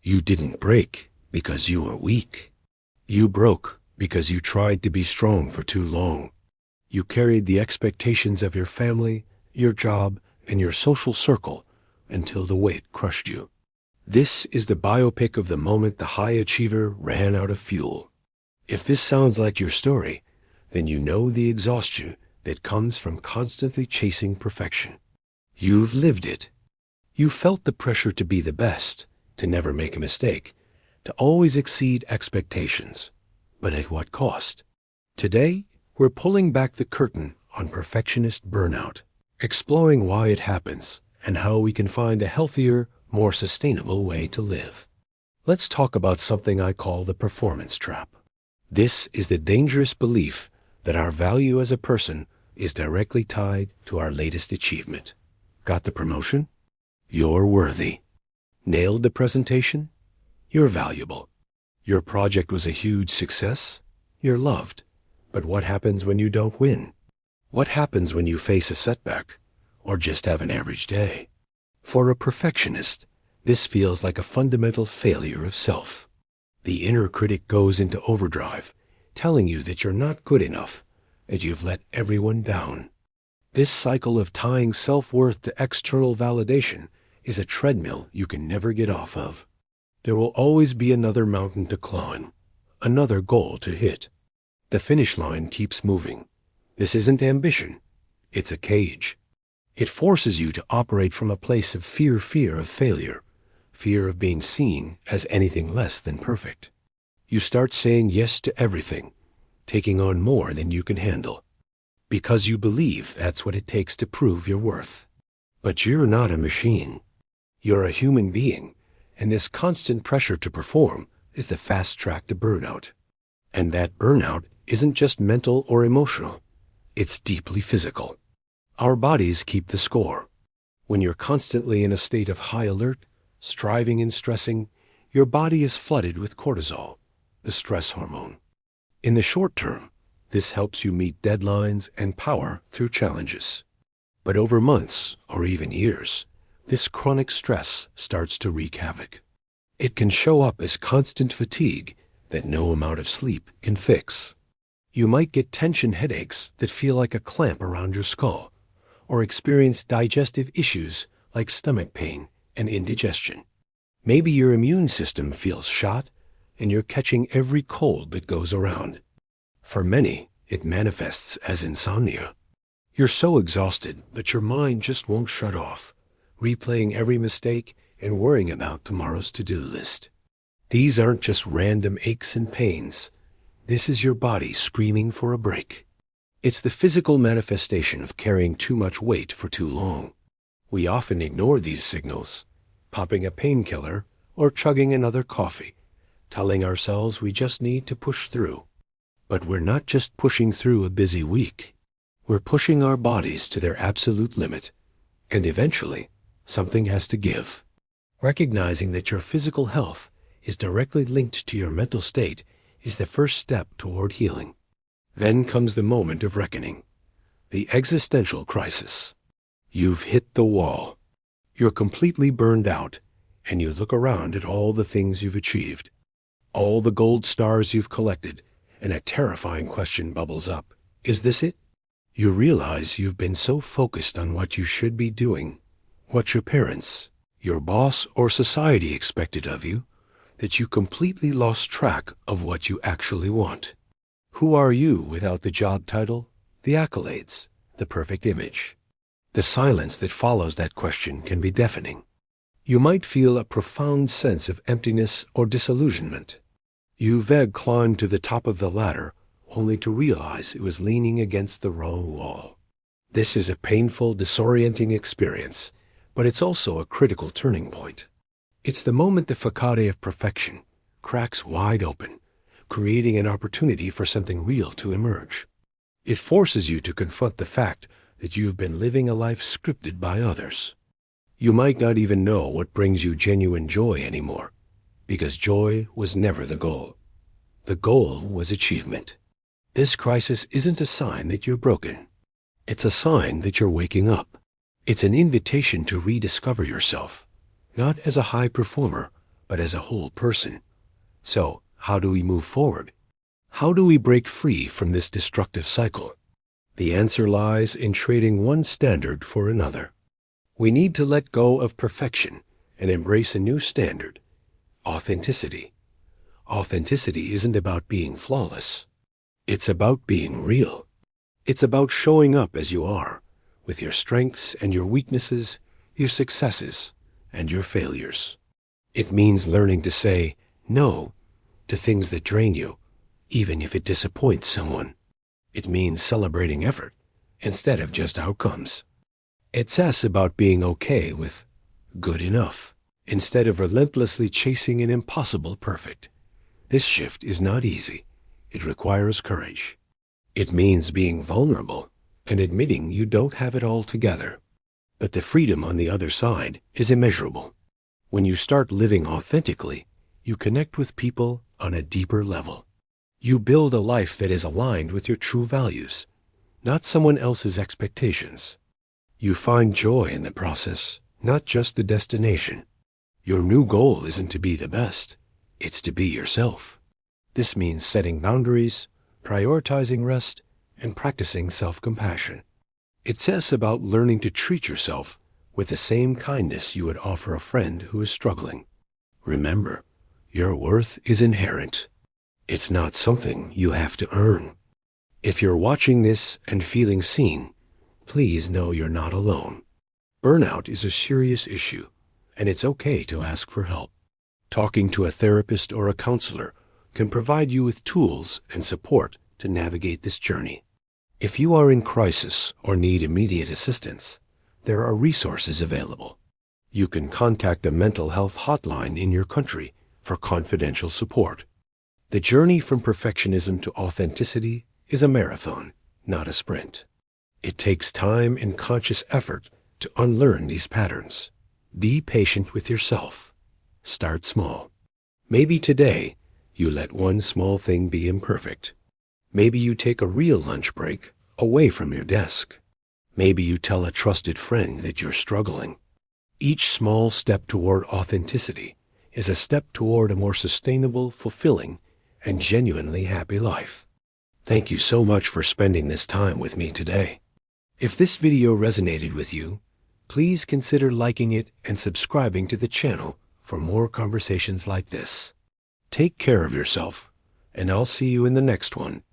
You didn't break because you were weak. You broke because you tried to be strong for too long. You carried the expectations of your family, your job, and your social circle until the weight crushed you. This is the biopic of the moment the high achiever ran out of fuel. If this sounds like your story, then you know the exhaustion that comes from constantly chasing perfection. You've lived it. You felt the pressure to be the best, to never make a mistake, to always exceed expectations. But at what cost? Today, we're pulling back the curtain on perfectionist burnout, exploring why it happens and how we can find a healthier, more sustainable way to live. Let's talk about something I call the performance trap. This is the dangerous belief that our value as a person is directly tied to our latest achievement. Got the promotion? You're worthy. Nailed the presentation? You're valuable. Your project was a huge success? You're loved. But what happens when you don't win? What happens when you face a setback or just have an average day? For a perfectionist, this feels like a fundamental failure of self. The inner critic goes into overdrive, telling you that you're not good enough, that you've let everyone down. This cycle of tying self-worth to external validation is a treadmill you can never get off of. There will always be another mountain to climb, another goal to hit. The finish line keeps moving. This isn't ambition, it's a cage. It forces you to operate from a place of fear of failure, fear of being seen as anything less than perfect. You start saying yes to everything, taking on more than you can handle, because you believe that's what it takes to prove your worth. But you're not a machine. You're a human being, and this constant pressure to perform is the fast track to burnout. And that burnout isn't just mental or emotional, it's deeply physical. Our bodies keep the score. When you're constantly in a state of high alert, striving and stressing, your body is flooded with cortisol, the stress hormone. In the short term, this helps you meet deadlines and power through challenges. But over months, or even years, this chronic stress starts to wreak havoc. It can show up as constant fatigue that no amount of sleep can fix. You might get tension headaches that feel like a clamp around your skull, or experience digestive issues like stomach pain and indigestion. Maybe your immune system feels shot and you're catching every cold that goes around. For many, it manifests as insomnia. You're so exhausted that your mind just won't shut off, replaying every mistake and worrying about tomorrow's to-do list. These aren't just random aches and pains. This is your body screaming for a break. It's the physical manifestation of carrying too much weight for too long. We often ignore these signals, popping a painkiller or chugging another coffee, telling ourselves we just need to push through. But we're not just pushing through a busy week. We're pushing our bodies to their absolute limit, and eventually, something has to give. Recognizing that your physical health is directly linked to your mental state is the first step toward healing. Then comes the moment of reckoning, the existential crisis. You've hit the wall. You're completely burned out, and you look around at all the things you've achieved, all the gold stars you've collected, and a terrifying question bubbles up. Is this it? You realize you've been so focused on what you should be doing, what your parents, your boss, or society expected of you, that you completely lost track of what you actually want. Who are you without the job title, the accolades, the perfect image? The silence that follows that question can be deafening. You might feel a profound sense of emptiness or disillusionment. You've climbed to the top of the ladder only to realize it was leaning against the wrong wall. This is a painful, disorienting experience, but it's also a critical turning point. It's the moment the facade of perfection cracks wide open, creating an opportunity for something real to emerge. It forces you to confront the fact that you've been living a life scripted by others. You might not even know what brings you genuine joy anymore, because joy was never the goal. The goal was achievement. This crisis isn't a sign that you're broken. It's a sign that you're waking up. It's an invitation to rediscover yourself, not as a high performer, but as a whole person. So, how do we move forward? How do we break free from this destructive cycle? The answer lies in trading one standard for another. We need to let go of perfection and embrace a new standard: authenticity. Authenticity isn't about being flawless. It's about being real. It's about showing up as you are, with your strengths and your weaknesses, your successes and your failures. It means learning to say no to things that drain you, even if it disappoints someone. It means celebrating effort instead of just outcomes. It's about being okay with good enough instead of relentlessly chasing an impossible perfect. This shift is not easy. It requires courage. It means being vulnerable and admitting you don't have it all together. But the freedom on the other side is immeasurable. When you start living authentically, you connect with people on a deeper level. You build a life that is aligned with your true values, not someone else's expectations. You find joy in the process, not just the destination. Your new goal isn't to be the best, it's to be yourself. This means setting boundaries, prioritizing rest, and practicing self-compassion. It's about learning to treat yourself with the same kindness you would offer a friend who is struggling. Remember, your worth is inherent. It's not something you have to earn. If you're watching this and feeling seen, please know you're not alone. Burnout is a serious issue, and it's okay to ask for help. Talking to a therapist or a counselor can provide you with tools and support to navigate this journey. If you are in crisis or need immediate assistance, there are resources available. You can contact a mental health hotline in your country for confidential support. The journey from perfectionism to authenticity is a marathon, not a sprint. It takes time and conscious effort to unlearn these patterns. Be patient with yourself. Start small. Maybe today you let one small thing be imperfect. Maybe you take a real lunch break away from your desk. Maybe you tell a trusted friend that you're struggling. Each small step toward authenticity is a step toward a more sustainable, fulfilling, and genuinely happy life. Thank you so much for spending this time with me today. If this video resonated with you, please consider liking it and subscribing to the channel for more conversations like this. Take care of yourself, and I'll see you in the next one.